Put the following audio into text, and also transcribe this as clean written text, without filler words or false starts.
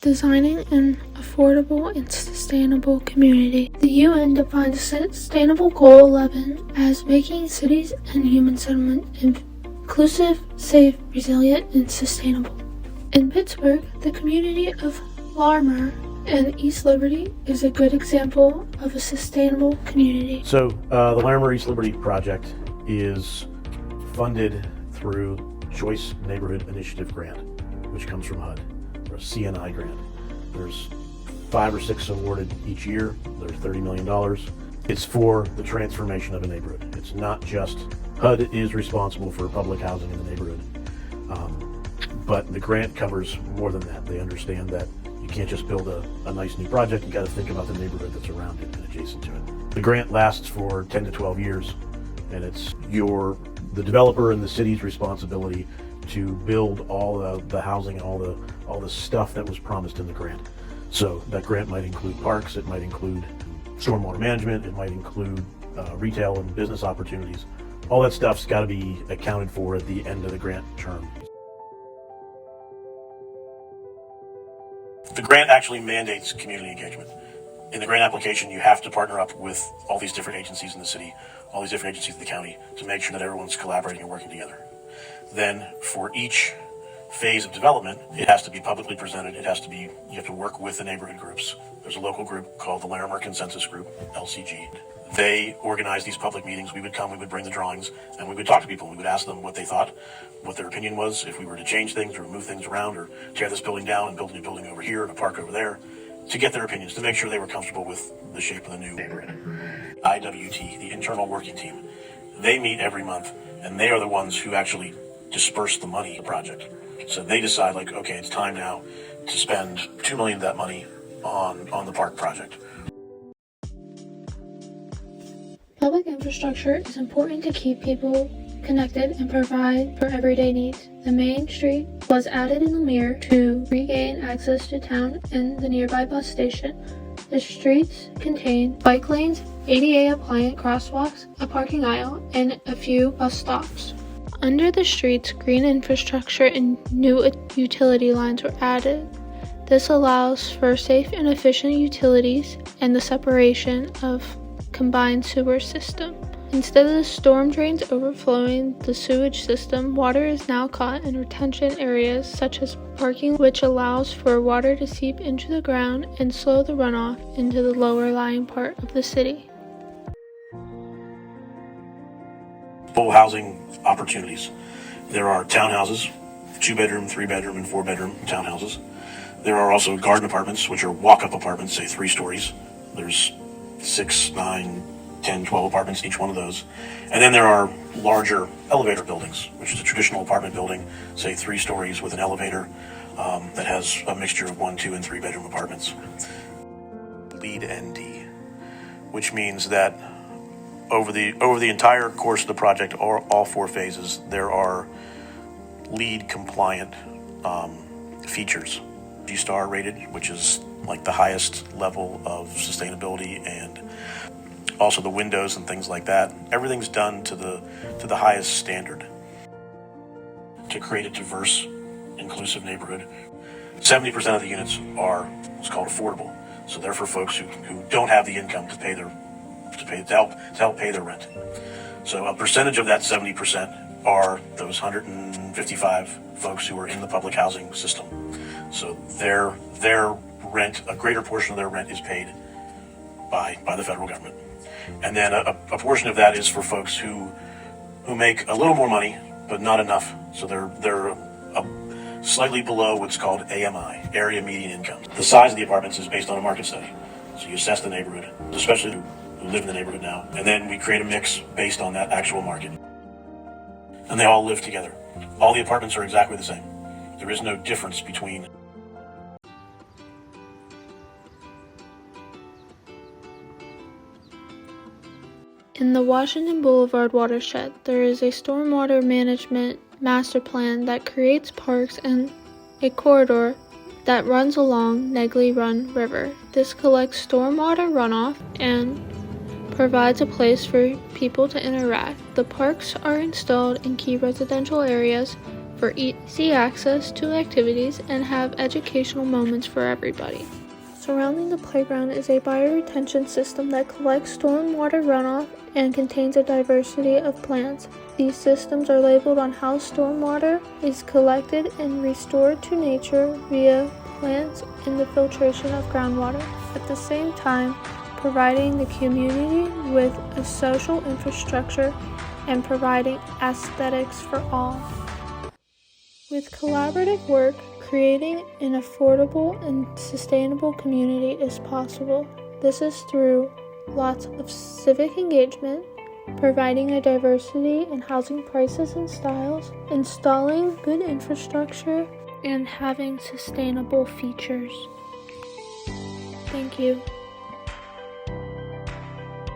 Designing an affordable and sustainable community. The UN defines Sustainable Goal 11 as making cities and human settlement inclusive, safe, resilient, and sustainable. In Pittsburgh, the community of Larimer and East Liberty is a good example of a sustainable community. So the Larimer East Liberty project is funded through Choice Neighborhood Initiative Grant, which comes from HUD. Or a CNI grant. There's 5 or 6 awarded each year. There's $30 million. It's for the transformation of a neighborhood. It's not just HUD is responsible for public housing in the neighborhood, but the grant covers more than that. They understand that you can't just build a nice new project. You got to think about the neighborhood that's around it and adjacent to it. The grant lasts for 10 to 12 years, and it's the developer and the city's responsibility to build all the housing and all the stuff that was promised in the grant. So that grant might include parks, it might include stormwater management, it might include retail and business opportunities. All that stuff's got to be accounted for at the end of the grant term. The grant actually mandates community engagement. In the grant application, you have to partner up with all these different agencies in the city, all these different agencies in the county, to make sure that everyone's collaborating and working together. Then for each phase of development, it has to be publicly presented. You have to work with the neighborhood groups. There's a local group called the Larimer Consensus Group, LCG. They organize these public meetings. We would come, we would bring the drawings, and we would talk to people. We would ask them what they thought, what their opinion was, if we were to change things or move things around or tear this building down and build a new building over here and a park over there, to get their opinions, to make sure they were comfortable with the shape of the new neighborhood. IWT, the internal working team, they meet every month, and they are the ones who actually disperse the money in the project. So they decide, like, okay, it's time now to spend $2 million of that money on the park project. Public infrastructure is important to keep people connected and provide for everyday needs. The main street was added in Larimer to regain access to town and the nearby bus station. The streets contain bike lanes, ADA-compliant crosswalks, a parking aisle, and a few bus stops. Under the streets, green infrastructure and new utility lines were added. This allows for safe and efficient utilities and the separation of combined sewer system. Instead of the storm drains overflowing the sewage system, water is now caught in retention areas such as parking, which allows for water to seep into the ground and slow the runoff into the lower lying part of the city. Full housing opportunities. There are townhouses, 2-bedroom, 3-bedroom, and 4-bedroom townhouses. There are also garden apartments, which are walk-up apartments, say 3 stories. There's 6, 9, 10, 12 apartments in each one of those. And then there are larger elevator buildings, which is a traditional apartment building, say 3 stories with an elevator that has a mixture of 1, 2, and 3-bedroom apartments. LEED ND, which means that over the entire course of the project, all 4 phases, there are LEED compliant features. G-Star rated, which is like the highest level of sustainability, and also the windows and things like that. Everything's done to the highest standard to create a diverse, inclusive neighborhood. 70% of the units are what's called affordable, so they're for folks who don't have the income to help pay their rent. So a percentage of that 70% are those 155 folks who are in the public housing system. So their rent, a greater portion of their rent is paid by the federal government. And then a portion of that is for folks who make a little more money, but not enough. So they're slightly below what's called AMI, area median income. The size of the apartments is based on a market study. So you assess the neighborhood, especially who live in the neighborhood now, and then we create a mix based on that actual market. And they all live together. All the apartments are exactly the same. There is no difference between. In the Washington Boulevard watershed, there is a stormwater management master plan that creates parks and a corridor that runs along Negley Run River. This collects stormwater runoff and provides a place for people to interact. The parks are installed in key residential areas for easy access to activities and have educational moments for everybody. Surrounding the playground is a bioretention system that collects stormwater runoff and contains a diversity of plants. These systems are labeled on how stormwater is collected and restored to nature via plants and the filtration of groundwater. At the same time, providing the community with a social infrastructure and providing aesthetics for all. With collaborative work, creating an affordable and sustainable community is possible. This is through lots of civic engagement, providing a diversity in housing prices and styles, installing good infrastructure, and having sustainable features. Thank you.